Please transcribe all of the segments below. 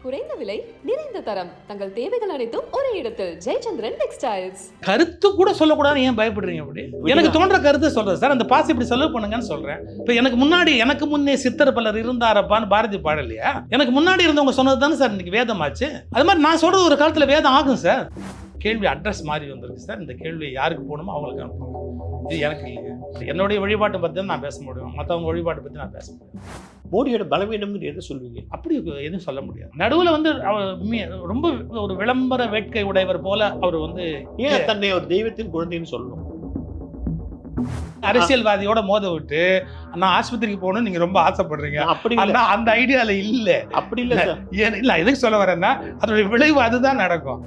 குறைந்த விலை நிறைந்த தரம் தங்கள் தேவைகள் அனைத்தும் ஒரே இடத்தில் ஜெயச்சந்திரன் டெக்ஸ்டைல்ஸ். கருத்து கூட சொல்லக்கூடாது, ஏன் பயப்படுறீங்க? அப்படி எனக்கு தோன்ற கருத்து சொல்றேன் சார். அந்த பாசி இப்படி செலவு பண்ணுங்கன்னு சொல்றேன். இப்போ எனக்கு முன்னே சித்தர் பலர் இருந்தாரப்பான்னு பாரதி பாடலையா? எனக்கு முன்னாடி இருந்தவங்க சொன்னது தானே சார் இன்னைக்கு வேதமாச்சு. அது மாதிரி நான் சொல்றது ஒரு காலத்துல வேதம் ஆகும் சார். கேள்வி அட்ரஸ் மாறி வந்திருக்கு சார். இந்த கேள்வி யாருக்கு போகணுமோ அவங்களுக்கு அனுப்புங்க. இது எனக்கு இல்லைங்க. என்னுடைய வழிபாட்டை பற்றி தான் நான் பேச முடியும், மற்றவங்க வழிபாட்டை பற்றி நான் பேச முடியும். மோடியோட பலவீனம்னு எதை சொல்லுவீங்க? அப்படி எதுவும் சொல்ல முடியாது. நடுவில் வந்து ரொம்ப ஒரு விளம்பர வேட்கை உடையவர் போல அவர் வந்து ஏன் தன்னை ஒரு தெய்வத்தின் குழந்தைன்னு சொல்லணும்? அரசியல்வாதியோட மோத விட்டு நான் ஆஸ்பத்திரிக்கு போகணும்னு நீங்க ரொம்ப ஆசைப்படுறீங்க. அப்படி அந்த ஐடியால இல்ல. அப்படி இல்ல சார். இல்ல, எதுக்கு சொல்ல வரேன்னா அதோட விளைவு அதுதான் நடக்கும்.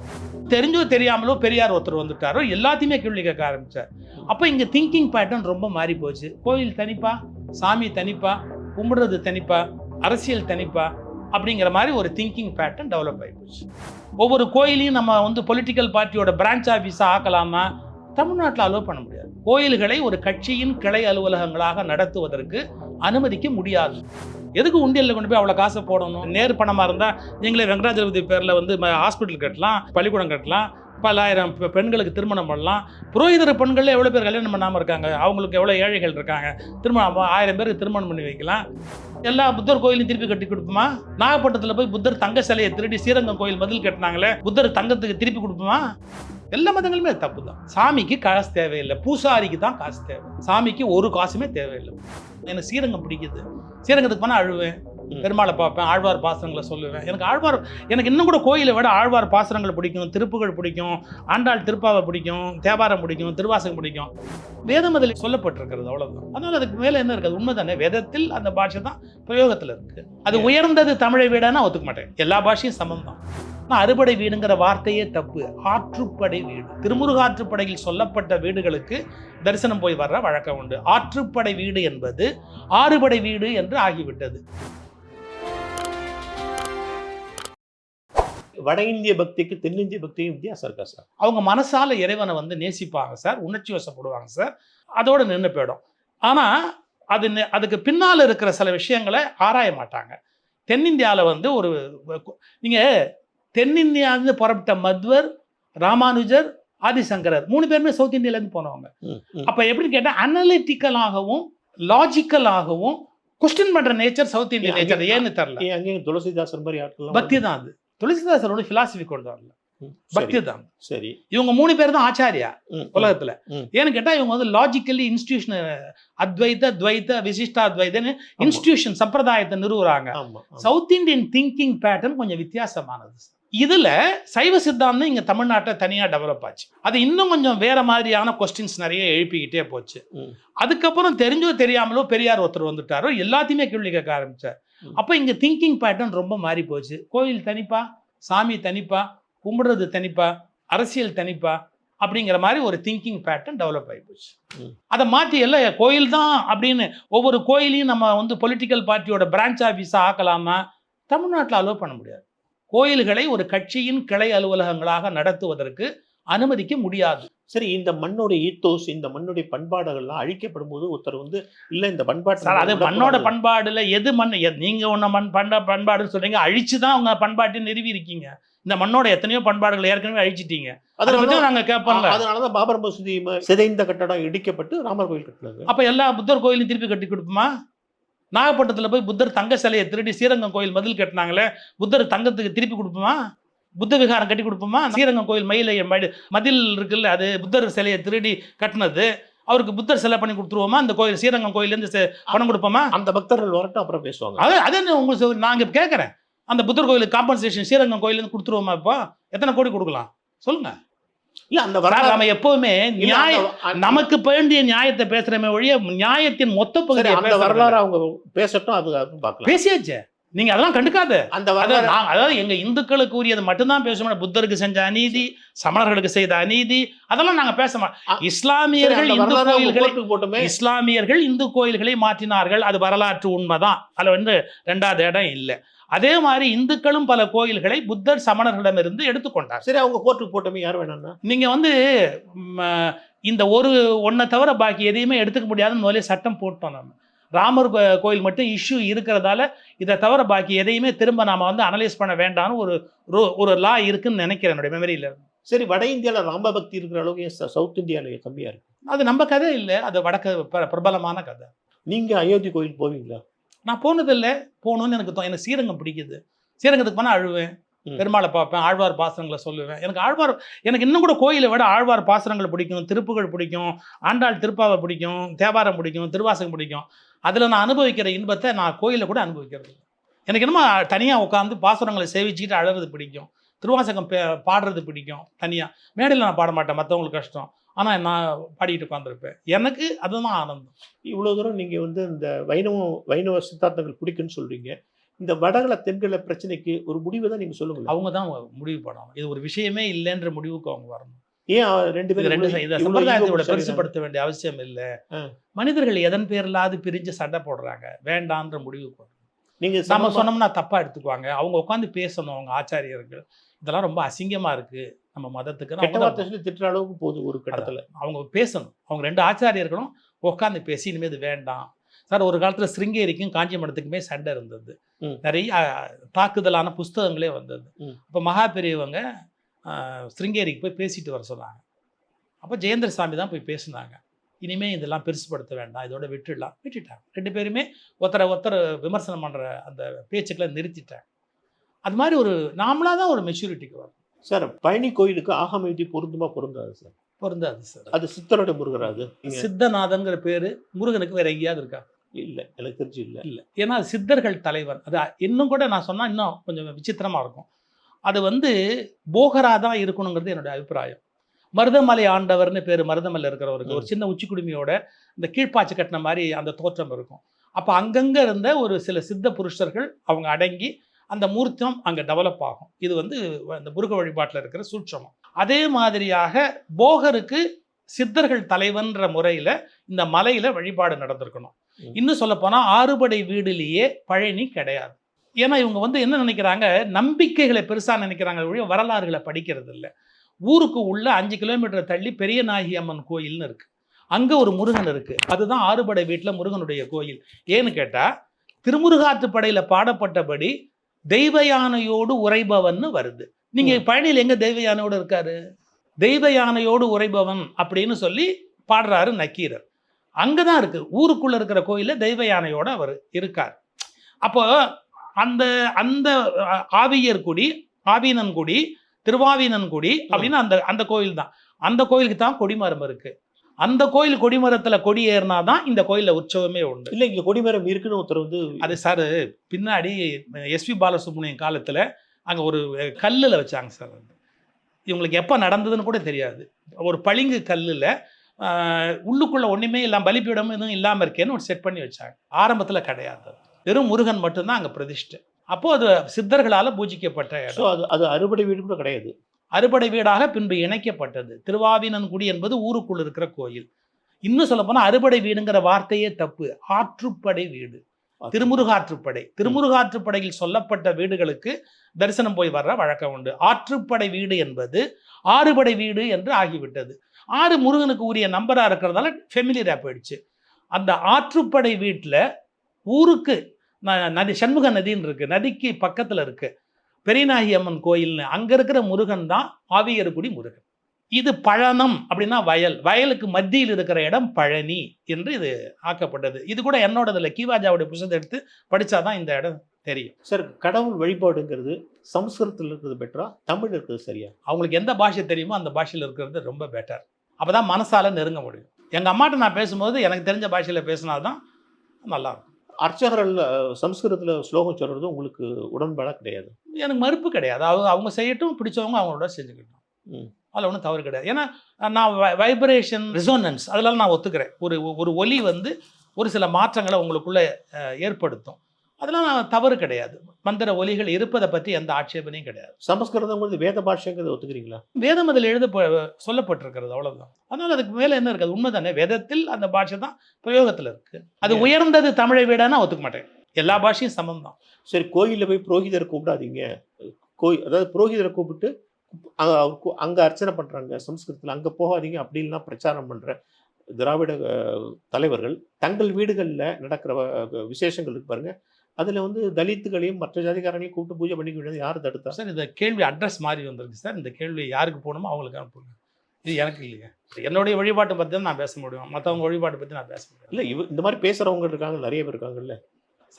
தெரிஞ்சோ தெரியாமலோ பெரியார் ஒருத்தர் வந்துட்டாரோ எல்லாத்தையுமே கேள்வி கேட்க ஆரம்பிச்சார். அப்போ இங்க திங்கிங் பேட்டர்ன் ரொம்ப மாறி போச்சு. கோயில் தனிப்பா, சாமி தனிப்பா, கும்பிடுறது தனிப்பா, அரசியல் தனிப்பா அப்படிங்கிற மாதிரி ஒரு திங்கிங் பேட்டர்ன் டெவலப் ஆகி போச்சு. ஒவ்வொரு கோயிலையும் நம்ம வந்து பொலிட்டிக்கல் பார்ட்டியோட பிரான்ச் ஆஃபீஸாக ஆக்கலாமா? தமிழ்நாட்டில் அலோவ் பண்ண முடியாது. கோயில்களை ஒரு கட்சியின் கிளை அலுவலகங்களாக நடத்துவதற்கு அனுமதிக்க முடியாது. எதுக்கு உண்டியலில் கொண்டு போய் அவ்வளோ காசை போடணும்? நேரு பணமாக இருந்தால் நீங்களே வெங்கடாஜலபதி பேரில் வந்து ஹாஸ்பிட்டல் கட்டலாம், பள்ளிக்கூடம் கட்டலாம், பல்லாயிரம் பெண்களுக்கு திருமணம் பண்ணலாம். புரோகிதர் பெண்களில் எவ்வளோ பேர் கல்யாணம் பண்ணாமல் இருக்காங்க, அவங்களுக்கு எவ்வளோ ஏழைகள் இருக்காங்க, திருமணம் 1000 பேருக்கு திருமணம் பண்ணி வைக்கலாம். எல்லா புத்தர் கோயிலையும் திருப்பி கட்டி கொடுப்போமா? நாகப்பட்டினத்தில் போய் புத்தர் தங்க சிலையை திருடி ஸ்ரீரங்கம் கோயில் மதில் கட்டினாங்களே, புத்தர் தங்கத்துக்கு திருப்பி கொடுப்போமா? எல்லா மதங்களுமே தப்பு தான். சாமிக்கு காசு தேவையில்லை, பூசாரிக்கு தான் காசு தேவை. சாமிக்கு ஒரு காசுமே தேவையில்லை. எனக்கு ஸ்ரீரங்கம் பிடிக்குது, ஸ்ரீரங்கத்துக்கு போனால் அழுவேன், பெருமாளை பார்ப்பேன், ஆழ்வார் பாசுரங்களை சொல்லுவேன். எனக்கு இன்னும் கூட கோயிலை விட ஆழ்வார் பாசுரங்கள் பிடிக்கும், திருப்புகள் பிடிக்கும், ஆண்டாள் திருப்பாவை பிடிக்கும், தேவாரம் பிடிக்கும், திருவாசகம் பிடிக்கும். வேதம் அதில் சொல்லப்பட்டிருக்கிறது, அவ்வளவுதான். அதனால அதுக்கு மேலே என்ன இருக்குது? உண்மைதானே, வேதத்தில் அந்த பாஷை தான் பிரயோகத்தில் இருக்கு. அது உயர்ந்தது தமிழை வீடானா ஒத்துக்க மாட்டேன். எல்லா பாஷையும் சமம் தான். அறுபடை வீடுங்கிற வார்த்தையே தப்பு. ஆற்றுப்படை வீடு, திருமுருகாற்றுப்படையில் சொல்லப்பட்ட வீடுகளுக்கு தரிசனம் போய் வர்ற வழக்கம் உண்டு. ஆற்றுப்படை வீடு என்பது ஆறுபடை வீடு என்று ஆகிவிட்டது. வட இந்திய பக்திக்கு தென்னிந்திய பக்தியும் வித்தியாசம் இருக்கா சார்? அவங்க மனசால இறைவனை வந்து நேசிப்பாங்க சார், உணர்ச்சி வசப்படுவாங்க சார், அதோட நின்று போயிடும். ஆனால் அதுக்கு பின்னால் இருக்கிற சில விஷயங்களை ஆராய மாட்டாங்க. தென்னிந்தியாவில் வந்து நீங்கள் தென்னிந்தியாவிலிருந்து புறப்பட்ட மத்வர், ராமானுஜர், ஆதிசங்கரர் 3 பேருமே சவுத் இந்தியாவிலேருந்து போனவங்க. அப்போ எப்படின்னு கேட்டால் அனலிட்டிக்கலாகவும் லாஜிக்கலாகவும் கொஸ்டின் பண்ணுற நேச்சர் சவுத் இந்தியன் நேச்சர். ஏன்னு தெரியல. அங்கேயும் துளசிதாசர் மாதிரி ஆட்கள் பக்தி தான். அது துளசிதாசரோட பிலாசபி கொண்டு வரல, பக்தி தான். சரி, இவங்க 3 பேர் தான் ஆச்சாரியா உலகத்துல. ஏன்னு கேட்டா இவங்க வந்து லாஜிக்கலி இன்ஸ்டிடியூஷன் அத்வைத, துவைத, விசிஷ்டாத்வைதன்னு இன்ஸ்டிடியூஷன் சம்பிரதாயத்தை நிறுவுறாங்க. சவுத் இந்தியன் திங்கிங் பேட்டர்ன் கொஞ்சம் வித்தியாசமானது. இதுல சைவ சித்தாந்தம் இங்க தமிழ்நாட்டை தனியா டெவலப் ஆச்சு. அது இன்னும் கொஞ்சம் வேற மாதிரியான கொஸ்டின்ஸ் நிறைய எழுப்பிக்கிட்டே போச்சு. அதுக்கப்புறம் தெரிஞ்சோ தெரியாமலோ பெரியார் ஒருத்தர் வந்துட்டாரோ எல்லாத்தையுமே கேள்வி கேட்க ஆரம்பிச்சார். அப்போ இங்க திங்கிங் பேட்டர்ன் ரொம்ப மாறி போச்சு. கோயில் தனிப்பா, சாமி தனிப்பா, கும்பிடுறது தனிப்பா, அரசியல் தனிப்பா அப்படிங்கிற மாதிரி ஒரு திங்கிங் பேட்டர்ன் டெவலப் ஆகி போச்சு. அதை மாற்றி எல்லாம் கோயில் தான் அப்படின்னு ஒவ்வொரு கோயிலையும் நம்ம வந்து பொலிட்டிக்கல் பார்ட்டியோட பிரான்ச் ஆஃபீஸாக ஆக்கலாமா? தமிழ்நாட்டில் அலோவ் பண்ண முடியாது. கோயில்களை ஒரு கட்சியின் கிளை அலுவலகங்களாக நடத்துவதற்கு அனுமதிக்க முடியாது. சரி, இந்த மண்ணோட ஈத்தோஸ், இந்த மண்ணுடைய பண்பாடுகள்லாம் அழிக்கப்படும் போது ஒருத்தர் வந்து இல்லை இந்த பண்பாடு சார், அது மண்ணோட பண்பாடுல எது மண்? நீங்க ஒன்று பண்பாடுன்னு சொல்றீங்க, அழிச்சு தான் உங்க பண்பாட்டை நிறுவி இருக்கீங்க. இந்த மண்ணோட எத்தனையோ பண்பாடுகள் ஏற்கனவே அழிச்சிட்டீங்க. அதை பற்றி நாங்கள் கேட்பாங்க. அதனாலதான் பாபர் மசூதி சிதைந்த கட்டடம் இடிக்கப்பட்டு ராமர் கோயில் கட்டினது. அப்போ எல்லா புத்தர் கோயிலையும் திருப்பி கட்டி கொடுப்போமா? நாகப்பட்டினத்தில் போய் புத்தர் தங்க சிலையை திருடி ஸ்ரீரங்கம் கோயில் மதில் கட்டினாங்களே, புத்தர் தங்கத்துக்கு திருப்பி கொடுப்போமா? புத்த விகாரம் கட்டி கொடுப்போமா? ஸ்ரீரங்கம் கோயில் மதில் இருக்குல்ல, அது புத்தர் சிலையை திருடி கட்டினது. அவருக்கு புத்தர் சிலை பண்ணி கொடுத்துருவோமா? அந்த கோயில் ஸ்ரீரங்கம் கோயிலேருந்து பணம் கொடுப்போமா? அந்த பக்தர்கள் வரட்டும், அப்புறம் பேசுவாங்க. அதே உங்களுக்கு நான் இங்கே கேட்குறேன். அந்த புத்தர் கோயிலுக்கு காம்பன்சேஷன் ஸ்ரீரங்கம் கோயிலேருந்து கொடுத்துருவோமா? இப்போ எத்தனை கோடி கொடுக்கலாம் சொல்லுங்க. இல்ல, அந்த வரலாறு நம்ம எப்பவுமே நமக்கு வேண்டிய நியாயத்தை பேசுறமே ஒழிய நியாயத்தின் மொத்த பகுதி அந்த வரலாறு அவங்க பேசட்டும், அது பார்க்கலாம். பேசியாச்சு, நீங்க அதெல்லாம் கண்டுக்காத. அந்த அதாவது எங்க இந்துக்களுக்கு உரியது மட்டும்தான் பேசணும். புத்தருக்கு செஞ்ச அநீதி, சமணர்களுக்கு செய்த அநீதி, அதெல்லாம் நாங்க பேச மாட்டோம். இஸ்லாமியர்கள் இந்து கோயில்களை மாற்றினார்கள், அது வரலாற்று உண்மைதான். அதுல வந்து 2வது இடம் இல்லை. அதே மாதிரி இந்துக்களும் பல கோயில்களை புத்தர் சமணர்களிடமிருந்து எடுத்துக்கொண்டார். சரி, அவங்க கோர்ட்டுக்கு போட்டோமே யார் வேணும்னா? நீங்க வந்து இந்த ஒன்றை தவிர பாக்கி எதையுமே எடுத்துக்க முடியாதுன்னு முதலே சட்டம் போட்டோம். நம்ம ராமர் கோயில் மட்டும் இஷ்யூ இருக்கிறதால இதை தவிர பாக்கி எதையுமே திரும்ப நாம வந்து அனலைஸ் பண்ண வேண்டாம்னு ஒரு லா இருக்குன்னு நினைக்கிறேன் என்னுடைய மெமரியில. சரி, வட இந்தியாவில் ராம பக்தி இருக்கிற அளவுக்கு ஏன் சவுத் இந்தியாவில் கம்மியாக இருக்கு? அது நம்ம கதை இல்லை, அது வடக்கு பிரபலமான கதை. நீங்கள் அயோத்தி கோயில் போவீங்களா? நான் போனதில்லை, போகணும்னு எனக்கு ஸ்ரீரங்கம் பிடிக்குது. ஸ்ரீரங்கத்துக்கு போனால் அழுவேன், பெருமாளை பார்ப்பேன், ஆழ்வார் பாசுரங்களை சொல்லுவேன். எனக்கு இன்னும் கூட கோயிலை விட ஆழ்வார் பாசுரங்கள் பிடிக்கும், திருப்புகள் பிடிக்கும், ஆண்டாள் திருப்பாவை பிடிக்கும், தேவாரம் பிடிக்கும், திருவாசகம் பிடிக்கும். அதில் நான் அனுபவிக்கிற இன்பத்தை நான் கோயிலில் கூட அனுபவிக்கிறது. எனக்கு என்னமோ தனியாக உட்காந்து பாசுரங்களை சேவிச்சுக்கிட்டு அழறது பிடிக்கும், திருவாசகம் பாடுறது பிடிக்கும். தனியாக மேடையில் நான் பாட மாட்டேன், மற்றவங்களுக்கு கஷ்டம். ஆனால் நான் பாடிட்டு உட்காந்துருப்பேன், எனக்கு அதுதான் ஆனந்தம். இவ்வளோ தூரம் நீங்கள் வந்து இந்த வைணவ சித்தாந்தங்கள் பிடிக்குன்னு சொல்கிறீங்க. இந்த வடகள தென்கள பிரச்சனைக்கு ஒரு முடிவை தான் நீங்கள் சொல்லுங்கள். அவங்க தான் முடிவு பண்ணணும். இது ஒரு விஷயமே இல்லைன்ற முடிவுக்கு அவங்க வரணும். ஏன் ரெண்டு பேரும் சம்பிரதாயத்தோட பெருசுப்படுத்த வேண்டிய அவசியம் இல்லை. மனிதர்கள் எதன் பேர்லாவது பிரிஞ்சு சண்டை போடுறாங்க, வேண்டான்ற முடிவுக்கு வரணும். நீங்கள் நம்ம சொன்னோம்னா தப்பா எடுத்துக்குவாங்க. அவங்க உட்காந்து பேசணும், அவங்க ஆச்சாரியர்கள். இதெல்லாம் ரொம்ப அசிங்கமா இருக்கு நம்ம மதத்துக்கு. திட்டுற அளவுக்கு போகுது ஒரு கட்டத்தில். அவங்க பேசணும். அவங்க 2 ஆச்சாரியர்களும் உட்காந்து பேசி இனிமேல் இது வேண்டாம். சார், ஒரு காலத்தில் சிருங்கேரிக்கும் காஞ்சி மடத்துக்குமே சண்டை இருந்தது, நிறைய தாக்குதலான புஸ்தகங்களே வந்தது. அப்போ மகா பெரியவங்க சிருங்கேரிக்கு போய் பேசிட்டு வர சொன்னாங்க. அப்போ ஜெயேந்திர சாமி தான் போய் பேசினாங்க. இனிமேல் இதெல்லாம் பெருசுப்படுத்த வேண்டாம், இதோட விட்டுட்டாங்க. 2 பேருமே ஒருத்தரை விமர்சனம் பண்ணுற அந்த பேச்சுக்களை நிறுத்திட்டாங்க. அது மாதிரி நாமளாக தான் ஒரு மெச்சூரிட்டிக்கு வரும். சார், பழனி கோயிலுக்கு ஆகம பொருந்தாது சார்? பொருந்தாது சார். அது சித்தரோட முருகர். அது சித்தநாதங்கிற பேர் முருகனுக்கு வேற எங்கேயாவது இருக்கா? இல்லை, எனக்கு தெரிஞ்சு இல்லை. ஏன்னா சித்தர்கள் தலைவர். அது இன்னும் கூட நான் சொன்னால் இன்னும் கொஞ்சம் விசித்திரமாக இருக்கும். அது போகரா தான் இருக்கணுங்கிறது என்னுடைய அபிப்பிராயம். மருதமலை ஆண்டவர்னு பேர். மருதமலை இருக்கிறவருக்கு ஒரு சின்ன உச்சி குடுமியோட இந்த கீழ்ப்பாய்ச்சி கட்டின மாதிரி அந்த தோற்றம் இருக்கும். அப்போ அங்கங்கே இருந்த ஒரு சில சித்த புருஷர்கள் அவங்க அடங்கி அந்த மூர்த்தம் அங்கே டெவலப் ஆகும். இது இந்த முருக வழிபாட்டில் இருக்கிற சூட்சமம். அதே மாதிரியாக போகருக்கு சித்தர்கள் தலைவன்ற முறையில் இந்த மலையில் வழிபாடு நடந்திருக்கணும். இன்னும் சொல்லப்போனால் 6 படை வீடுலேயே பழனி கிடையாது. ஏன்னா இவங்க என்ன நினைக்கிறாங்க, நம்பிக்கைகளை பெருசாக நினைக்கிறாங்க, வரலாறுகளை படிக்கிறது இல்லை. ஊருக்கு உள்ள 5 கிலோமீட்டர் தள்ளி பெரிய நாயகி அம்மன் கோயில்னு இருக்குது. அங்கே ஒரு முருகன் இருக்குது. அதுதான் 6 படை வீட்டில் முருகனுடைய கோயில். ஏன்னு கேட்டால் திருமுருகாற்றுப்படையில் பாடப்பட்டபடி தெய்வ யானையோடு உரைபவன் வருது. நீங்கள் பழனியில் எங்கே தெய்வ யானையோடு இருக்காரு? தெய்வ யானையோடு உரைபவன் அப்படின்னு சொல்லி பாடுறாரு நக்கீரர். அங்கே தான் இருக்குது. ஊருக்குள்ளே இருக்கிற கோயிலில் தெய்வ யானையோடு அவர் இருக்கார். அப்போ அந்த அந்த ஆவியர்குடி, ஆவீனன்குடி, திருவாவீனன்குடி அப்படின்னு அந்த கோயில் தான். அந்த கோயிலுக்கு தான் கொடிமரம் இருக்குது. அந்த கோயில் கொடிமரத்தில் கொடி ஏறினா தான் இந்த கோயிலில் உற்சவமே உண்டு. இல்லை, இங்கே கொடிமரம் இருக்குன்னு ஒருத்தர் அது சார் பின்னாடி எஸ்பி பாலசுப்ரமணியம் காலத்தில் அங்கே ஒரு கல்லில் வச்சாங்க சார். இவங்களுக்கு எப்போ நடந்ததுன்னு கூட தெரியாது. ஒரு பளிங்கு கல்லில் உள்ளுக்குள்ளே ஒன்றுமே இல்லாமல் பலிப்பீடம் எதுவும் இல்லாமல் இருக்கேன்னு ஒரு செட் பண்ணி வச்சாங்க. ஆரம்பத்தில் கிடையாது, வெறும் முருகன் மட்டும்தான் அங்கே பிரதிஷ்டை. அப்போது அது சித்தர்களால் பூஜிக்கப்பட்ட இடம். அது அறுபடை வீடு கூட கிடையாது, அறுபடை வீடாக பின்பு இணைக்கப்பட்டது. திருவாவினன்குடி என்பது ஊருக்குள் இருக்கிற கோயில். இன்னும் சொல்ல போனால் அறுபடை வீடுங்கிற வார்த்தையே தப்பு. ஆற்றுப்படை வீடு, திருமுருகாற்றுப்படை. திருமுருகாற்றுப்படையில் சொல்லப்பட்ட வீடுகளுக்கு தரிசனம் போய் வர்ற வழக்கம் உண்டு. ஆற்றுப்படை வீடு என்பது 6 படை வீடு என்று ஆகிவிட்டது. 6 முருகனுக்கு உரிய நம்பராக இருக்கிறதால ஃபெமிலியராக போயிடுச்சு. அந்த ஆற்றுப்படை வீட்டில் ஊருக்கு நதி, சண்முக நதின்னு இருக்கு, நதிக்கு பக்கத்தில் இருக்கு பெரியநாயகி அம்மன் கோயில்னு. அங்கே இருக்கிற முருகன் தான் ஆவியர்குடி முருகன். இது பழனம் அப்படின்னா வயல், வயலுக்கு மத்தியில் இருக்கிற இடம் பழனி என்று இது ஆக்கப்பட்டது. இது கூட என்னோடதில்லை, கீவாஜாவுடைய புத்தகத்தை எடுத்து படித்தாதான் இந்த இடம் தெரியும். சார், கடவுள் வழிபாடுங்கிறது சமஸ்கிருதத்தில் இருக்கிறது பெட்டரா, தமிழ் இருக்கிறது சரியா? அவங்களுக்கு எந்த பாஷை தெரியுமோ அந்த பாஷையில் இருக்கிறது ரொம்ப பெட்டர். அப்போ தான் மனசால் நெருங்க முடியும். எங்கள் அம்மாட்ட நான் பேசும்போது எனக்கு தெரிஞ்ச பாஷையில் பேசினாதான் நல்லாயிருக்கும். அர்ச்சகர்கள் சமஸ்கிருதத்தில் ஸ்லோகம் சொல்கிறது உங்களுக்கு உடன்பாடாக கிடையாது? எனக்கு மறுப்பு கிடையாது. அவங்க செய்யட்டும், பிடிச்சவங்க அவங்களோட செஞ்சுக்கிட்டோம், அதில் ஒன்றும் தவறு கிடையாது. ஏன்னா நான் வைப்ரேஷன், ரிசோனன்ஸ் அதெல்லாம் நான் ஒத்துக்கிறேன். ஒரு ஒலி ஒரு சில மாற்றங்களை உங்களுக்குள்ளே ஏற்படுத்தும், அதெல்லாம் தவறு கிடையாது. மந்திர ஒலிகள் இருப்பதை பற்றி எந்த ஆட்சேபனையும் கிடையாது. சமஸ்கிருதம் வேத பாஷைங்கிறத ஒத்துக்கிறீங்களா? வேதம் அதில் சொல்லப்பட்டிருக்கிறது, அவ்வளோதான். அதனால் அதுக்கு மேலே என்ன இருக்குது? உண்மை தானே, வேதத்தில் அந்த பாஷை தான் பிரயோகத்தில் இருக்குது. அது உயர்ந்தது தமிழை விடனா ஒத்துக்க மாட்டேன். எல்லா பாஷையும் சமம் தான். சரி, கோயிலில் போய் புரோகிதரை கூப்பிடாதீங்க. அதாவது புரோகிதரை கூப்பிட்டு அங்கே அர்ச்சனை பண்ணுறாங்க சமஸ்கிருதத்தில், அங்கே போகாதீங்க அப்படின்லாம் பிரச்சாரம் பண்ணுறேன். திராவிட தலைவர்கள் தங்கள் வீடுகளில் நடக்கிற விசேஷங்கள் இருக்கு பாருங்க, அதில் வந்து தலித்துகளையும் மற்ற ஜாதிக்காரங்களையும் கூப்பிட்டு பூஜை பண்ணிக்க வேண்டியது யார் தடுத்தா? சார் இந்த கேள்வி அட்ரஸ் மாறி வந்திருக்கு சார். இந்த கேள்வி யாருக்கு போகணுமோ அவங்களுக்கு அனுப்புங்க. இது எனக்கு இல்லைங்க. என்னுடைய வழிபாட்டை பற்றி தான் நான் பேச முடியும், மற்றவங்க வழிபாட்டை பற்றி நான் பேச முடியும். இல்லை, இந்த மாதிரி பேசுறவங்க இருக்காங்க, நிறைய பேர் இருக்காங்கல்ல.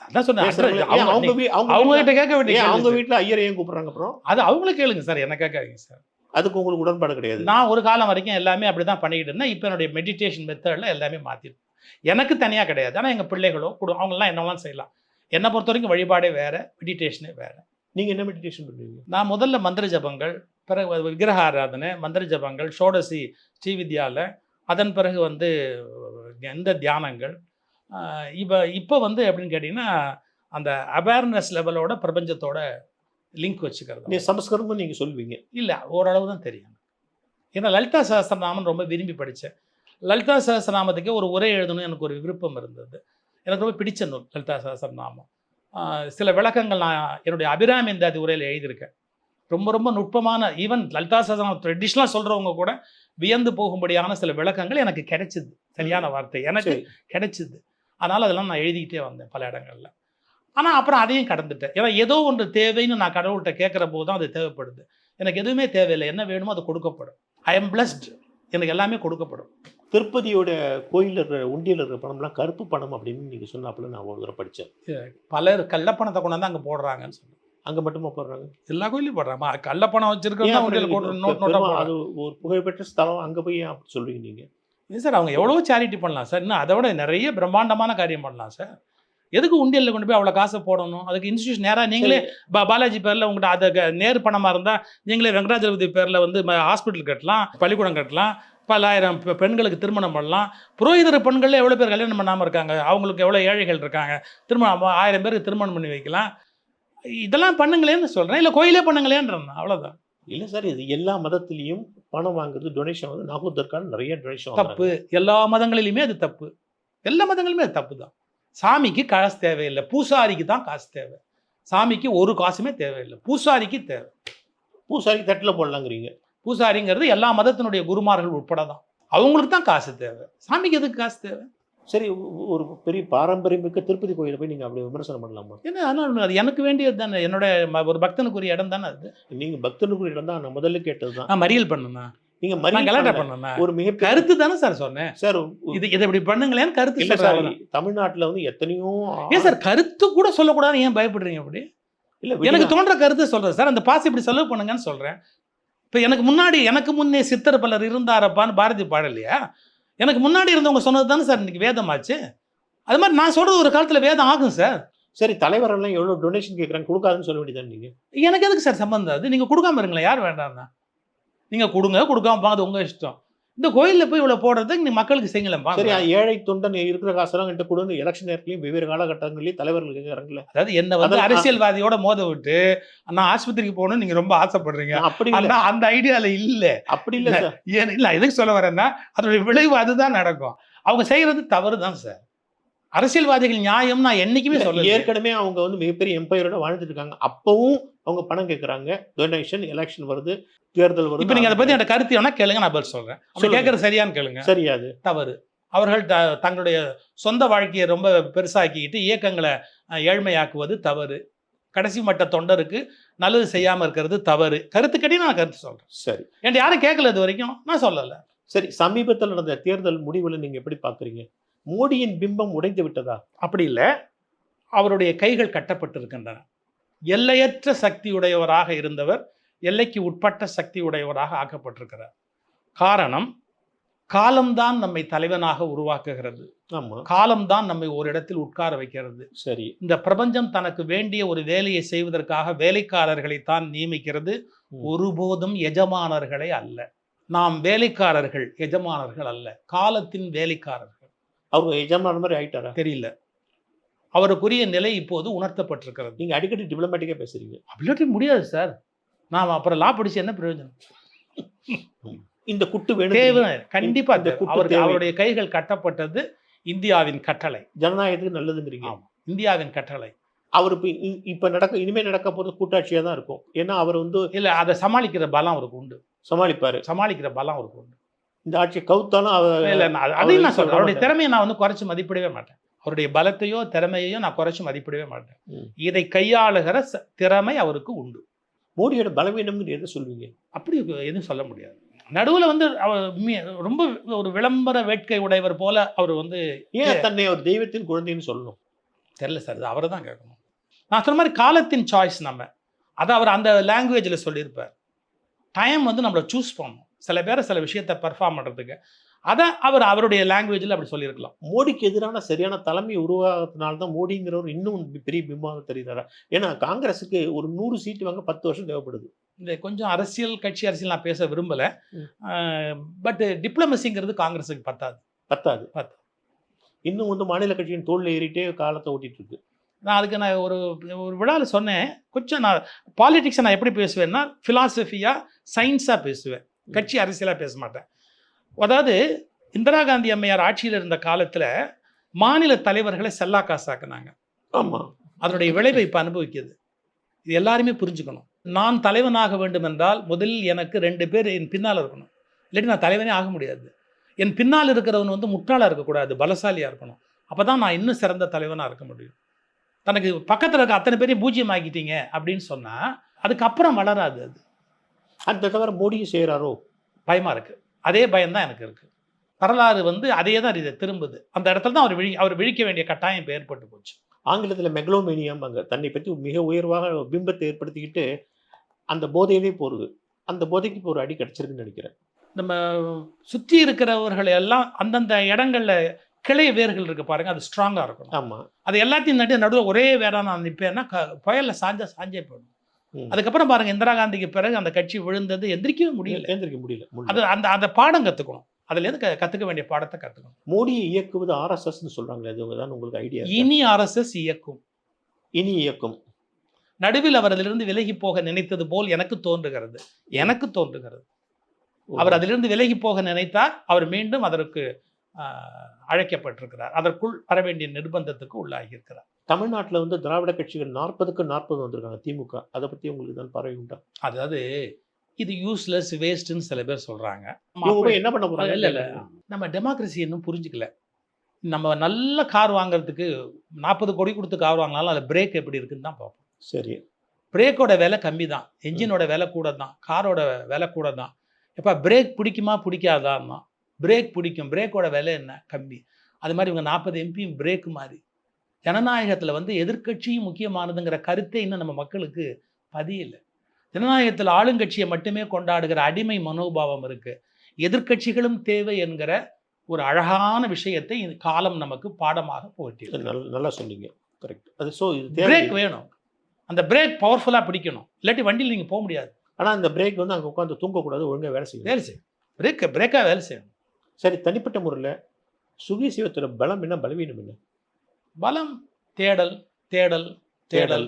அதான் சொன்னேன், பேசுறவங்க address அவங்க கிட்ட கேட்க வேண்டிய அவங்க வீட்டில் ஐயரை ஏன் கூப்பிடுறாங்க? அப்புறம் அது அவங்களே கேளுங்க சார், என்ன கேட்காதீங்க சார். அதுக்கு உங்களுக்கு உடன்பாடு கிடையாது. நான் ஒரு காலம் வரைக்கும் எல்லாமே அப்படி தான் பண்ணிக்கிட்டு இருந்தேன். இப்போ என்னுடைய மெடிடேஷன் மெத்தடில் எல்லாமே மாற்றிருக்கேன். எனக்கு தனியாக கிடையாது, ஆனால் எங்கள் பிள்ளைகளோ அவங்களாம் என்னெல்லாம் செய்யலாம். என்னை பொறுத்த வரைக்கும் வழிபாடே வேறு, மெடிடேஷனே வேறு. நீங்கள் என்ன மெடிடேஷன் பண்ணுவீங்க? நான் முதல்ல மந்திர ஜபங்கள், பிறகு விக்கிரக ஆராதனை, மந்திர ஜபங்கள், ஷோடசி ஸ்ரீவித்யாவில், அதன் பிறகு வந்து எந்த தியானங்கள். இப்போ வந்து எப்படின்னு கேட்டிங்கன்னா அந்த அவேர்னஸ் லெவலோட பிரபஞ்சத்தோட லிங்க் வச்சுக்கிறது. நீ சமஸ்கிருதம் நீங்கள் சொல்வீங்க? இல்லை, ஓரளவு தான் தெரியும். ஏன்னா லலிதா சஹஸ்ரநாமம் ரொம்ப விரும்பி படித்தேன். லலிதா சஹஸ்ரநாமத்துக்கே ஒரு உரை எழுதணும்னு எனக்கு ஒரு விருப்பம் இருந்தது. எனக்கு ரொம்ப பிடிச்ச நூல் லலிதா சஹஸ்ரநாமம். சில விளக்கங்கள் நான் என்னுடைய அபிராமி இந்தாதி உரையில் எழுதியிருக்கேன். ரொம்ப ரொம்ப நுட்பமான, ஈவன் லலிதா சஹஸ்ரநாமம் ட்ரெடிஷ்னலாக சொல்கிறவங்க கூட வியந்து போகும்படியான சில விளக்கங்கள் எனக்கு கிடைச்சிது. சரியான வார்த்தை எனக்கு கிடைச்சிது. அதனால் அதெல்லாம் நான் எழுதிக்கிட்டே வந்தேன் பல இடங்களில். ஆனால் அப்புறம் அதையும் கடந்துட்டேன். ஏன்னா ஏதோ ஒன்று தேவைன்னு நான் கடவுள்கிட்ட கேட்குற போது தான் அது தேவைப்படுது. எனக்கு எதுவுமே தேவையில்லை, என்ன வேணுமோ அது கொடுக்கப்படும். ஐ எம் பிளஸ்ட், எனக்கு எல்லாமே கொடுக்கப்படும். திருப்பதியோட கோயிலில் இருக்கிற உண்டியில் இருக்கிற பணம்லாம் கருப்பு பணம் அப்படின்னு நீங்கள் சொன்னாப்புல நான் ஒரு தடவை படித்தேன். பலர் கள்ளப்பணத்தை கொண்டாந்து அங்கே போடுறாங்கன்னு சொல்லி. அங்கே மட்டுமா போடுறாங்க? எல்லா கோயிலையும் போடுறாமா? கள்ளப்பணம் வச்சிருக்கோம். அது ஒரு புகழ்பெற்ற ஸ்தலம், அங்கே போய் அப்படி சொல்றீங்க நீங்கள்? இல்லை சார், அவங்க எவ்வளோ சேரிட்டி பண்ணலாம் சார். இன்னும் அதை விட நிறைய பிரம்மாண்டமான காரியம் பண்ணலாம் சார். எதுக்கு உண்டியலில் கொண்டு போய் அவ்வளோ காசை போடணும்? அதுக்கு இன்ஸ்டியூஷன் நேராக நீங்களே பாலாஜி பேரில் உங்கள்கிட்ட அதை நேர் பணமாக இருந்தால் நீங்களே வெங்கடாஜலபதி பேரில் வந்து ஹாஸ்பிட்டல் கட்டலாம், பள்ளிக்கூடம் கட்டலாம், பல்லாயிரம் பெண்களுக்கு திருமணம் பண்ணலாம். புரோகிதர் பெண்களில் எவ்வளோ பேர் கல்யாணம் பண்ணாமல் இருக்காங்க, அவங்களுக்கு எவ்வளோ ஏழைகள் இருக்காங்க, திருமணம் 1000 பேருக்கு திருமணம் பண்ணி வைக்கலாம். இதெல்லாம் பண்ணுங்களேன்னு சொல்கிறேன், இல்லை கோயிலே பண்ணுங்களேன்றேன், அவ்வளோதான். இல்லை சார், இது எல்லா மதத்துலேயும் பணம் வாங்குறது, டொனேஷன் வந்து நாகூர்தற்கான நிறைய டொனேஷன் தப்பு. எல்லா மதங்களிலுமே அது தப்பு. எல்லா மதங்களிலுமே அது தப்பு தான். சாமிக்கு காசு தேவையில்லை, பூசாரிக்கு தான் காசு தேவை. சாமிக்கு ஒரு காசுமே தேவையில்லை, பூசாரிக்கு தேவை. பூசாரிக்கு தட்டில் போடலாங்கிறீங்க? பூசாரிங்கிறது எல்லா மதத்தினுடைய குருமார்கள் உட்பட தான், அவங்களுக்கு தான் காசு தேவை. சாமிக்கு எதுக்கு காசு தேவை? சரி, ஒரு பெரிய பாரம்பரியமிக்க திருப்பதி கோயிலை போய் நீங்கள் அப்படி விமர்சனம் பண்ணலாமா? ஏன்னா ஆனால் அது எனக்கு வேண்டியது தானே, என்னோட ஒரு பக்தனுக்குரிய இடம் தானே அது. நீங்கள் பக்தனுக்குரிய இடம் தான், நான் முதல்ல கேட்டது தான். மறியல் பண்ணுனா நீங்க ஒரு மிக கருத்து தானே சார் சொன்னேன் சார். இதை இப்படி பண்ணுங்களேன்னு கருத்து இல்லை சார். தமிழ்நாட்டில் வந்து எத்தனையோ ஏன் சார் கருத்து கூட சொல்லக்கூடாது, ஏன் பயப்படுறீங்க அப்படி? இல்லை, எனக்கு தோன்ற கருத்து சொல்கிறேன் சார். அந்த பாசி இப்படி செலவு பண்ணுங்கன்னு சொல்கிறேன். இப்போ எனக்கு முன்னே சித்தர் பலர் இருந்தாரப்பான்னு பாரதி பாடலையா? எனக்கு முன்னாடி இருந்தவங்க சொன்னது தானே சார் இன்னைக்கு வேதமாச்சு. அது மாதிரி நான் சொல்கிறது ஒரு காலத்தில் வேதம் ஆகும் சார். சரி, தலைவரெல்லாம் எவ்வளோ டொனேஷன் கேட்குறாங்க, கொடுக்காதுன்னு சொல்ல வேண்டியதான் நீங்கள். எனக்கு எதுக்கு சார் சம்பந்தம்? அது நீங்கள் கொடுக்காம இருங்களேன், யார் வேண்டாம்னா? நீங்கள் கொடுங்க, கொடுக்காம அது உங்கள் இஷ்டம். இந்த கோயிலில் போய் இவ்வளோ போடுறதுக்கு நீ மக்களுக்கு செய்யலாம். சரி, ஏழை தொண்டன் இருக்கிற காசெல்லாம் கிட்ட கொடுன்னு எலெக்ஷன் நேரத்துலையும் வெவ்வேறு காலகட்டங்களையும் தலைவர்கள் கேட்குறாங்களே. அதாவது என்ன வந்து அரசியல்வாதியோட மோத விட்டு நான் ஆஸ்பத்திரிக்கு போகணும்னு நீங்கள் ரொம்ப ஆசைப்படுறீங்க. அப்படி அந்த ஐடியாவில் இல்லை. அப்படி இல்லை சார். ஏன் இல்லை, எதுக்கு சொல்ல வரேன்னா அதனுடைய விளைவு அதுதான் நடக்கும். அவங்க செய்கிறது தவறு தான் சார். அரசியல்வாதிகள் நியாயம் நான் என்னைக்குமே சொல்ல. ஏற்கனவே அவங்க வந்து மிகப்பெரிய எம்பையரோட வாழ்ந்துட்டு இருக்காங்க, அப்பவும் அவங்க பணம் கேட்குறாங்க. டொனேஷன், எலெக்ஷன் வருது, தேர்தல் வருது. இப்போ நீங்கள் அதை பற்றி எனக்கு கருத்து வேணா கேளுங்க, நான் பதில் சொல்கிறேன். அப்படி கேட்குறது சரியான்னு கேளுங்க. சரியாது தவறு. அவர்கள் தங்களுடைய சொந்த வாழ்க்கையை ரொம்ப பெருசாக்கிக்கிட்டு இயக்கங்களை ஏழ்மையாக்குவது தவறு. கடைசி மட்ட தொண்டருக்கு நல்லது செய்யாமல் இருக்கிறது தவறு. கருத்துக்கடி நான் கருத்து சொல்கிறேன். சரி, என்கிட்ட யாரும் கேட்கல இது வரைக்கும், நான் சொல்லலை. சரி, சமீபத்தில் நடந்த தேர்தல் முடிவில் நீங்கள் எப்படி பார்க்குறீங்க? மோடியின் பிம்பம் உடைந்து விட்டதா? அப்படி இல்லை, அவருடைய கைகள் கட்டப்பட்டிருக்கின்றன. எல்லையற்ற சக்தியுடையவராக இருந்தவர் எல்லைக்கு உட்பட்ட சக்தி உடையவராக ஆக்கப்பட்டிருக்கிறார். காரணம், காலம்தான் நம்மை தலைவனாக உருவாக்குகிறது. காலம்தான் நம்மை ஒரு இடத்தில் உட்கார வைக்கிறது. சரி, இந்த பிரபஞ்சம் தனக்கு வேண்டிய ஒரு வேலையை செய்வதற்காக வேலைக்காரர்களை தான் நியமிக்கிறது, ஒருபோதும் எஜமானர்களை அல்ல. நாம் வேலைக்காரர்கள், எஜமானர்கள் அல்ல. காலத்தின் வேலைக்காரர்கள். அவர் எஜமான மாதிரி ஆயிட்டாரா தெரியல. அவருக்குரிய நிலை இப்போது உணர்த்தப்பட்டிருக்கிறது. நீங்க அடிக்கடி டிப்ளமேட்டிக்கா பேசுறீங்க. அப்படி முடியாது சார். நான் அப்புறம் லா படிச்சு என்ன பிரயோஜனம்? இந்த குட்டு வேணும், கண்டிப்பா. அவருடைய கைகள் கட்டப்பட்டது இந்தியாவின் கட்டளை. ஜனநாயகத்துக்கு நல்லதுங்கிறீங்க? இந்தியாவின் கட்டளை. அவர் இப்ப இனிமே நடக்க போறது கூட்டாட்சியா தான் இருக்கும். ஏன்னா அவர் வந்து இல்ல, அதை சமாளிக்கிற பலம் அவருக்கு உண்டு. சமாளிக்கிற பலம் அவருக்கு உண்டு. இந்த ஆட்சியை கவுத்தாலும் இல்லை நான் அதையும் நான் சொல்கிறேன். அவருடைய திறமையை நான் வந்து குறைச்சி மதிப்பிடவே மாட்டேன். அவருடைய பலத்தையோ திறமையையோ நான் குறைச்சி மதிப்பிடவே மாட்டேன். இதை கையாளுகிற திறமை அவருக்கு உண்டு. மோடியோட பலவீனம்னு எதை சொல்வீங்க? அப்படி எதுவும் சொல்ல முடியாது. நடுவில் வந்து அவர் ரொம்ப ஒரு விளம்பர வேட்கை உடையவர் போல அவர் வந்து ஏன் தன்னை ஒரு தெய்வத்தின் குழந்தைன்னு சொல்லணும்? தெரியல சார், அது அவரை தான் கேட்கணும். நான் சொன்ன மாதிரி காலத்தின் சாய்ஸ் நம்ம அதை அவர் அந்த லாங்குவேஜில் சொல்லியிருப்பார். டைம் வந்து நம்மளை சூஸ் பண்ணணும் சில பேரை சில விஷயத்தை பெர்ஃபார்ம் பண்ணுறதுக்கு. அதை அவர் அவருடைய லாங்குவேஜில் அப்படி சொல்லியிருக்கலாம். மோடிக்கு எதிரான சரியான தலைமை உருவாகிறதுனால தான் மோடிங்கிறவர் இன்னும் பெரிய பிம்பமாக தெரிகிறாரா? ஏன்னா காங்கிரஸுக்கு ஒரு 100 சீட்டு வாங்க 10 வருஷம் தேவைப்படுது. இந்த கொஞ்சம் கட்சி அரசியல் நான் பேச விரும்பலை. பட் டிப்ளமசிங்கிறது காங்கிரஸுக்கு பத்தாது. இன்னும் வந்து மாநில கட்சியின் தோளில் ஏறிட்டே காலத்தை ஓட்டிட்டு இருக்கு. நான் அதுக்கு நான் ஒரு விழாவில் சொன்னேன், கொஞ்சம் நான் பாலிடிக்ஸை நான் எப்படி பேசுவேன்னா ஃபிலாசபியாக சயின்ஸாக பேசுவேன், கட்சி அரசியலாக பேச மாட்டேன். அதாவது இந்திரா காந்தி அம்மையார் ஆட்சியில் இருந்த காலத்தில் மாநில தலைவர்களை செல்லா காசாக்குனாங்க. ஆமாம், அதனுடைய விளைவை இப்போ அனுபவிக்குது. இது எல்லாருமே புரிஞ்சுக்கணும். நான் தலைவனாக வேண்டும் என்றால் முதலில் எனக்கு 2 பேர் என் பின்னால் இருக்கணும். இல்லாட்டி நான் தலைவனே ஆக முடியாது. என் பின்னால் இருக்கிறவன் வந்து முட்டாளாக இருக்கக்கூடாது, பலசாலியாக இருக்கணும். அப்போ தான் நான் இன்னும் சிறந்த தலைவனாக இருக்க முடியும். தனக்கு பக்கத்தில் இருக்க அத்தனை பேரையும் பூஜ்ஜியம் ஆக்கிட்டீங்க அப்படின்னு சொன்னால் அதுக்கப்புறம் வளராது. அது அந்த தவிர மோடியும் செய்கிறாரோ பயமாக இருக்குது. அதே பயம்தான் எனக்கு இருக்குது. வரலாறு வந்து அதே தான் இதை திரும்புது. அந்த இடத்துல தான் அவர் விழிக்க வேண்டிய கட்டாயம் இப்போ ஏற்பட்டு போச்சு. ஆங்கிலத்தில் மெக்லோமேனியம், அங்கே தன்னை பற்றி மிக உயர்வாக பிம்பத்தை ஏற்படுத்திக்கிட்டு அந்த போதையிலே போகிறது. அந்த போதைக்கு இப்போ ஒரு அடி கிடச்சிருக்குன்னு நினைக்கிறேன். நம்ம சுற்றி இருக்கிறவர்கள் எல்லாம் அந்தந்த இடங்களில் கிளை வேர்கள் இருக்குது பாருங்கள், அது ஸ்ட்ராங்காக இருக்கணும். ஆமாம், அது எல்லாத்தையும் நடுவில் ஒரே வேறாக நான் நிற்பேன்னா புயலில் சாஞ்சே போயிடும். அதுக்கப்புறம் பாருங்கள், இந்திரா காந்திக்கு பிறகு அந்த கட்சி விழுந்தது, எந்திரிக்க முடியல. அது அந்த பாடம் கற்றுக்கணும். அதுலேருந்து கற்றுக்க வேண்டிய பாடத்தை கற்றுக்கணும். மோடியை இயக்குவது ஆர்எஸ்எஸ்ன்னு சொல்கிறாங்களே, அது தான் உங்களுக்கு ஐடியா? இனி ஆர்எஸ்எஸ் இயக்கும். நடுவில் அவர் அதிலிருந்து விலகி போக நினைத்தது போல் எனக்கு தோன்றுகிறது. அவர் அதிலிருந்து விலகி போக நினைத்தார். அவர் மீண்டும் அதற்கு அழைக்கப்பட்டிருக்கிறார். அதற்குள் வர வேண்டிய நிர்பந்தத்துக்கு உள்ளாகியிருக்கிறார். தமிழ்நாட்டில் வந்து திராவிட கட்சிகள் 40க்கு 40 வந்திருக்காங்க. திமுக அதை பற்றி உங்களுக்கு தான் பார்வை உண்டா? அதாவது இது யூஸ்லெஸ் வேஸ்ட்னு சில பேர் சொல்கிறாங்க. என்ன பண்ண போகிறாங்க? இல்லை, நம்ம டெமோக்ரஸி இன்னும் புரிஞ்சுக்கல. நம்ம நல்ல கார் வாங்குறதுக்கு 40 கோடி கொடுத்து கார் வாங்கினாலும் அதில் பிரேக் எப்படி இருக்குன்னு தான் பார்ப்போம். சரி, பிரேக்கோட விலை கம்மி தான், என்ஜினோட விலை கூட தான், காரோட விலை கூட தான். எப்போ பிரேக் பிடிக்குமா பிடிக்காதான்னா பிரேக் பிடிக்கும், பிரேக்கோட விலை என்ன கம்மி. அது மாதிரி இவங்க 40 எம்பியும் பிரேக்கு மாதிரி. ஜனநாயகத்தில் வந்து எதிர்க்கட்சியும் முக்கியமானதுங்கிற கருத்தை இன்னும் நம்ம மக்களுக்கு பதியலை. ஜனநாயகத்தில் ஆளுங்கட்சியை மட்டுமே கொண்டாடுகிற அடிமை மனோபாவம் இருக்குது. எதிர்க்கட்சிகளும் தேவை என்கிற ஒரு அழகான விஷயத்தை இந்த காலம் நமக்கு பாடமாக போட்டி. நல்லா சொன்னீங்க, கரெக்ட். அது பிரேக் வேணும், அந்த பிரேக் பவர்ஃபுல்லாக பிடிக்கணும், இல்லாட்டி வண்டியில் நீங்கள் போக முடியாது. ஆனால் அந்த பிரேக் வந்து அங்கே உட்காந்து தூங்கக்கூடாது, ஒழுங்காக வேலை செய்யும். பிரேக்காக வேலை செய்யணும். சரி, தனிப்பட்ட முறையில் சுகி சிவத்தோட பலம் என்ன, பலவீனம் என்ன? பலம் தேடல்,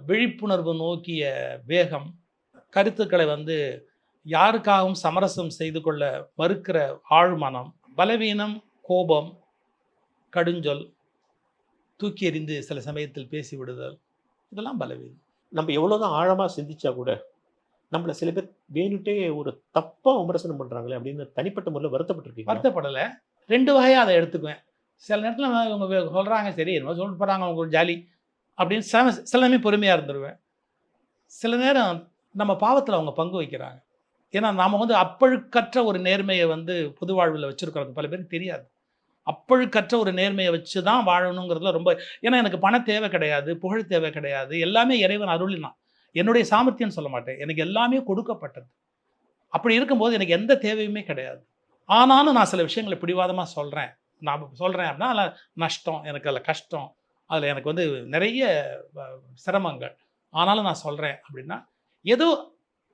விழிப்புணர்வு நோக்கிய வேகம், கருத்துக்களை வந்து யாருக்காகவும் சமரசம் செய்து கொள்ள மறுக்கிற ஆழ்மனம். பலவீனம் கோபம், கடுஞ்சொல், தூக்கி எறிந்து சில சமயத்தில் பேசி விடுதல், இதெல்லாம் பலவீனம். நம்ம எவ்வளோதான் ஆழமாக சிந்திச்சா கூட நம்மளை சில பேர் வேணுட்டே ஒரு தப்பாக விமர்சனம் பண்ணுறாங்களே அப்படின்னு தனிப்பட்ட முறையில் வருத்தப்பட்டிருக்கீங்க? வருத்தப்படலை. 2 வகையாக அதை எடுத்துக்குவேன். சில நேரத்தில் அவங்க சொல்கிறாங்க, சரி என்னமோ சொல்லிட்டு போகிறாங்க, அவங்க ஒரு ஜாலி அப்படின்னு சில நேரம் பொறுமையாக இருந்துருவேன். சில நேரம் நம்ம பாவத்தில் அவங்க பங்கு வைக்கிறாங்க. ஏன்னா நாம் வந்து அப்பழுக்கற்ற ஒரு நேர்மையை வந்து பொது வாழ்வில் வச்சுருக்கிறோம். பல பேருக்கு தெரியாது. அப்பழுக்கற்ற ஒரு நேர்மையை வச்சு தான் வாழணுங்கிறதுல ரொம்ப, ஏன்னா எனக்கு பண தேவை கிடையாது, புகழ் தேவை கிடையாது, எல்லாமே இறைவன் அருளினான். என்னுடைய சாமர்த்தியம்னு சொல்ல மாட்டேன், எனக்கு எல்லாமே கொடுக்கப்பட்டது. அப்படி இருக்கும்போது எனக்கு எந்த தேவையுமே கிடையாது. ஆனாலும் நான் சில விஷயங்களை பிடிவாதமாக சொல்கிறேன். நான் சொல்கிறேன் அப்படின்னா அதில் நஷ்டம், எனக்கு அதில் கஷ்டம், அதில் எனக்கு வந்து நிறைய சிரமங்கள், ஆனாலும் நான் சொல்கிறேன் அப்படின்னா ஏதோ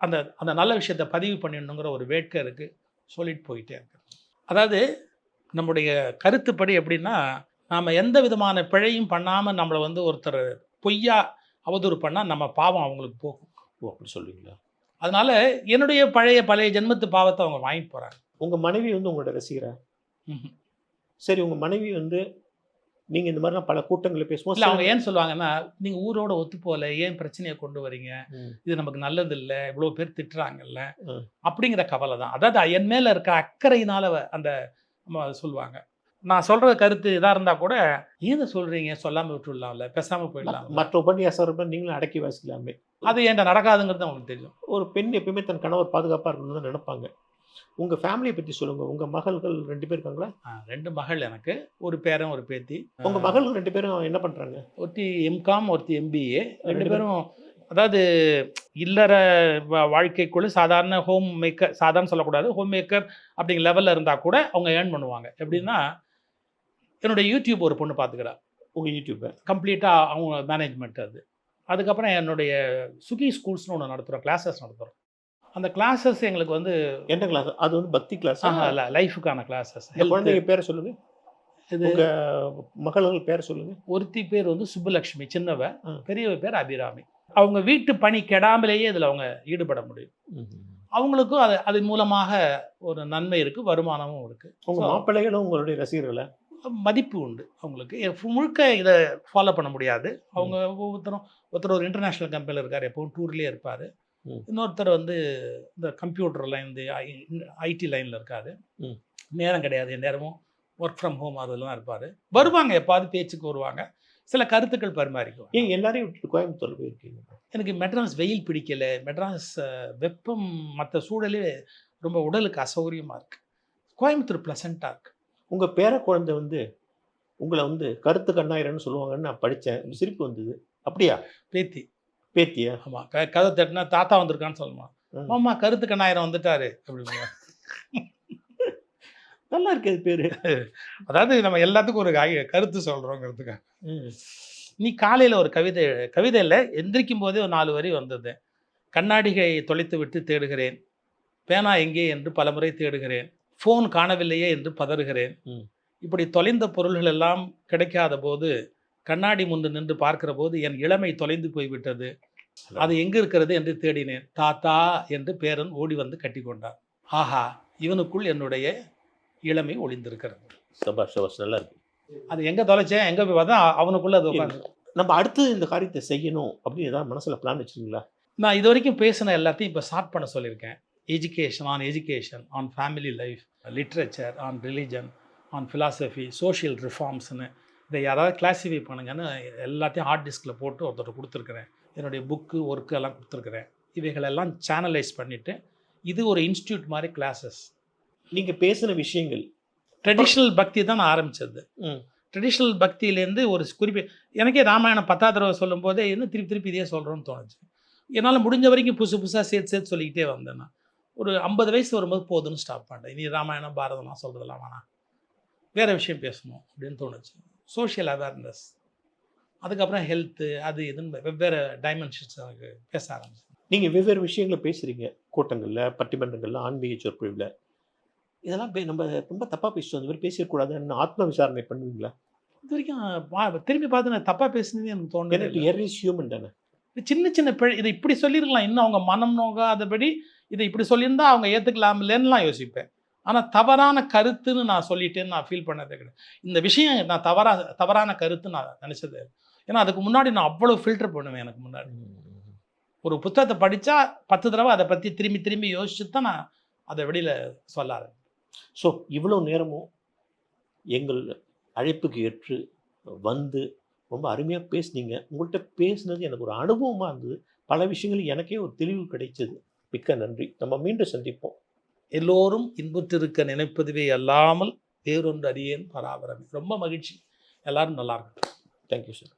அந்த அந்த நல்ல விஷயத்தை பதிவு பண்ணிடணுங்கிற ஒரு வேட்கை இருக்குது, சொல்லிட்டு போயிட்டே இருக்கு. அதாவது நம்முடைய கருத்துப்படி எப்படின்னா, நாம் எந்த விதமான பிழையும் பண்ணாமல் நம்மளை வந்து ஒருத்தர் பொய்யா அவதூறு பண்ணால் நம்ம பாவம் அவங்களுக்கு போகும். அப்படி சொல்லுவீங்களா? அதனால் என்னுடைய பழைய ஜென்மத்து பாவத்தை அவங்க வாங்கிட்டு போகிறாங்க. உங்கள் மனைவி வந்து உங்களோட ரசிகரா? சரி, உங்கள் மனைவி வந்து நீங்கள் இந்த மாதிரிலாம் பல கூட்டங்களில் இல்லை பேசும்போது அவங்க ஏன் சொல்லுவாங்கன்னா நீங்கள் ஊரோட ஒத்து போகல, ஏன் பிரச்சனையை கொண்டு வரீங்க, ம். இது நமக்கு நல்லது இல்லை, இவ்வளோ பேர் திட்டுறாங்கல்ல ம். அப்படிங்கிற கவலை தான். அதாவது என் மேலே இருக்க அக்கறையினால அந்த சொல்லுவாங்க. நான் சொல்கிற கருத்து இதாக இருந்தால் கூட ஏன் சொல்கிறீங்க, சொல்லாமல் விட்டுடலாம்ல, பேசாமல் போயிடலாம். மற்ற உபன்யாசம் நீங்களும் அடக்கி வாசிக்கலாமே. அது என்கிட்ட நடக்காதுங்கிறது அவங்களுக்கு தெரியும். ஒரு பெண் எப்பயுமே தன் கணவர் பாதுகாப்பாக இருக்கணும்னு தான் நினைப்பாங்க. உங்கள் ஃபேமிலியை பற்றி சொல்லுங்கள். உங்கள் மகள்கள் 2 பேர் இருக்காங்களா? 2 மகள் எனக்கு, ஒரு பேரன் ஒரு பேத்தி. உங்கள் மகள்கள் 2 பேரும் என்ன பண்ணுறாங்க? ஒருத்தி எம்காம், ஒருத்தி எம்பிஏ. 2 பேரும் அதாவது இல்லற வாழ்க்கைக்குள்ள சாதாரண ஹோம் மேக்கர், சாதாரண சொல்லக்கூடாது, ஹோம் மேக்கர் அப்படிங்கிற லெவலில் இருந்தால் கூட அவங்க ஏர்ன் பண்ணுவாங்க. எப்படின்னா என்னுடைய யூடியூப் ஒரு பொண்ணு பார்த்துக்கிறா. உங்கள் யூடியூப்பை கம்ப்ளீட்டாக அவங்க மேனேஜ்மெண்ட் அது. அதுக்கப்புறம் என்னுடைய சுகி ஸ்கூல்ஸ்னு ஒன்று நடத்துகிறோம், கிளாஸஸ் நடத்துகிறோம். அந்த கிளாஸஸ் எங்களுக்கு வந்து என்ன கிளாஸ்? அது வந்து பக்தி கிளாஸ். லைஃபுக்கான கிளாஸஸ். குழந்தைங்க பேரை சொல்லுங்கள். இது உங்கள் மகள்கள் பேரை சொல்லுங்கள். ஒருத்தி பேர் வந்து சுப்புலட்சுமி சின்னவ, பெரியவ பேர் அபிராமி. அவங்க வீட்டு பணி கெடாமலேயே இதில் அவங்க ஈடுபட முடியும். அவங்களுக்கும் அது மூலமாக ஒரு நன்மை இருக்குது, வருமானமும் இருக்குது. உங்கள் மாப்பிள்ளைகளும் உங்களுடைய ரசிகர்களை மதிப்பு உண்டு அவங்களுக்கு. முழுக்க இதை ஃபாலோ பண்ண முடியாது. அவங்க ஒருத்தர் ஒரு இன்டர்நேஷ்னல் கம்பெனியில் இருக்கார், எப்போவும் டூர்லேயே இருப்பார். இன்னொருத்தர் வந்து இந்த கம்ப்யூட்டர் லைன், இந்த ஐடி லைனில் இருக்கார். நேரம் கிடையாது, என் நேரமும் ஒர்க் ஃப்ரம் ஹோம் அதெல்லாம் இருப்பார். வருவாங்க, எப்பாவது பேச்சுக்கு வருவாங்க, சில கருத்துக்கள் பரிமாறிக்குவாங்க. ஏன் எல்லாரையும் விட்டுட்டு கோயம்புத்தூர் போயிருக்கீங்க? எனக்கு மெட்ராஸ் வெயில் பிடிக்கலை, மெட்ராஸ் வெப்பம், மற்ற சூழலே ரொம்ப உடலுக்கு அசௌகரியமாக இருக்குது. கோயம்புத்தூர் ப்ளசண்ட்டாக இருக்குது. உங்கள் பேர குழந்தை வந்து உங்களை வந்து கருத்து கண்ணாயிரன்னு சொல்லுவாங்கன்னு நான் படித்தேன். சிரிப்பு வந்தது. அப்படியா? பேத்தி. பேத்தியா? ஆமாம். கதை தட்டினா தாத்தா வந்திருக்கான்னு சொல்லணும். ஆமா, கருத்து கண்ணாயிரம் வந்துட்டாரு அப்படிங்க. நல்லா இருக்கு அது பேர். அதாவது நம்ம எல்லாத்துக்கும் ஒரு கருத்து சொல்கிறோங்கிறதுக்காக. நீ காலையில் ஒரு கவிதையில் எந்திரிக்கும் போதே ஒரு 4 வரி வந்தது. கண்ணாடிகை தொலைத்து விட்டு தேடுகிறேன், பேனா எங்கே என்று பலமுறை தேடுகிறேன், ஃபோன் காணவில்லையே என்று பதறுகிறேன், இப்படி தொலைந்த பொருள்கள் எல்லாம் கிடைக்காத போது கண்ணாடி முன்பு நின்று பார்க்கிற போது என் இளமை தொலைந்து போய்விட்டது, அது எங்கே இருக்கிறது என்று தேடினேன், தாத்தா என்று பேரன் ஓடி வந்து கட்டி கொண்டார். ஆஹா, இவனுக்குள் என்னுடைய இளமை ஒளிந்திருக்கிறது. சபாஷ் சபாஷ், நல்லா இருக்கு. அது எங்கே தொலைச்சேன், எங்கே போய் பார்த்தா அவனுக்குள்ளே அது உட்காந்து. நம்ம அடுத்து இந்த காரியத்தை செய்யணும் அப்படின்னு ஏதாவது மனசில் பிளான் வச்சுருங்களா? நான் இது வரைக்கும் பேசின எல்லாத்தையும் இப்போ ஸ்டார்ட் பண்ண சொல்லியிருக்கேன். Education, on family life, literature, on religion, on philosophy, social ரிஃபார்ம்ஸ்னு இதை யாராவது கிளாஸிஃபை பண்ணுங்கன்னு எல்லாத்தையும் ஹார்ட் டிஸ்கில் போட்டு ஒருத்தர் கொடுத்துருக்குறேன். என்னுடைய புக்கு, ஒர்க்கு எல்லாம் கொடுத்துருக்குறேன். இவைகளெல்லாம் சேனலைஸ் பண்ணிவிட்டு இது ஒரு இன்ஸ்டியூட் மாதிரி கிளாஸஸ். நீங்கள் பேசின விஷயங்கள் ட்ரெடிஷ்னல் பக்தி தான் நான் ஆரம்பித்தது. ட்ரெடிஷ்னல் பக்தியிலேருந்து ஒரு எனக்கே ராமாயணம் 10வது தடவை சொல்லும் போதே இன்னும் திருப்பி இதே சொல்கிறோன்னு தோணுச்சு. என்னால் முடிஞ்ச வரைக்கும் புதுசாக சேர்த்து சொல்லிக்கிட்டே வந்தேன். நான் ஒரு 50 வயசு வரும்போது போதுன்னு ஸ்டாப் பண்ணிட்டேன். இனி ராமாயணம் பாரதம்லாம் சொல்கிறதெல்லாம் வேணாம், வேறு விஷயம் பேசணும் அப்படின்னு தோணுச்சு. சோஷியல் அவேர்னஸ், அதுக்கப்புறம் ஹெல்த்து, அது இதுன்னு வெவ்வேறு டைமென்ஷன்ஸ் எனக்கு பேச ஆரம்பிச்சேன். நீங்கள் வெவ்வேறு விஷயங்களை பேசுகிறீங்க, கூட்டங்களில், பட்டிமன்றங்களில், ஆன்மீக சொற்பொழிவில். இதெல்லாம் நம்ம ரொம்ப தப்பாக பேசிட்டு அந்த மாதிரி பேசிடக்கூடாதுன்னு ஆத்ம விசாரணை பண்ணுவீங்களா? இது வரைக்கும் திரும்பி பார்த்து நான் தப்பாக பேசுனது எனக்கு தோணுது. எர் இஸ் ஹியூமன் தானே. சின்ன பிழை, இதை இப்படி சொல்லியிருக்கலாம், இன்னும் அவங்க மனம் நோகாதபடி இதை இப்படி சொல்லியிருந்தா அவங்க ஏற்றுக்கலாம்லன்னுலாம் யோசிப்பேன். ஆனால் தவறான கருத்துன்னு நான் சொல்லிட்டேன்னு நான் ஃபீல் பண்ணதே கிடையாது. இந்த விஷயம் நான் தவறான கருத்து நான் நினச்சது. ஏன்னா அதுக்கு முன்னாடி நான் அவ்வளோ ஃபில்டர் பண்ணுவேன். எனக்கு முன்னாடி ஒரு புத்தகத்தை படித்தா 10 தடவை அதை பற்றி திரும்பி யோசிச்சு தான் நான் அதை வெளியில் சொல்ல ஆரம்பிச்சேன். ஸோ இவ்வளோ நேரமும் எங்கள் அழைப்புக்கு ஏற்று வந்து ரொம்ப அருமையாக பேசுனீங்க. உங்கள்கிட்ட பேசுனது எனக்கு ஒரு அனுபவமாக இருந்தது. பல விஷயங்கள் எனக்கே ஒரு தெளிவு கிடைச்சது. மிக்க நன்றி. நம்ம மீண்டும் சந்திப்போம். எல்லோரும் இன்புற்றிருக்க நினைப்பதுவே அல்லாமல் வேறொன்று அறியேன் பராபரமே. ரொம்ப மகிழ்ச்சி. எல்லாரும் நல்லா இருக்கட்டும். Thank you sir.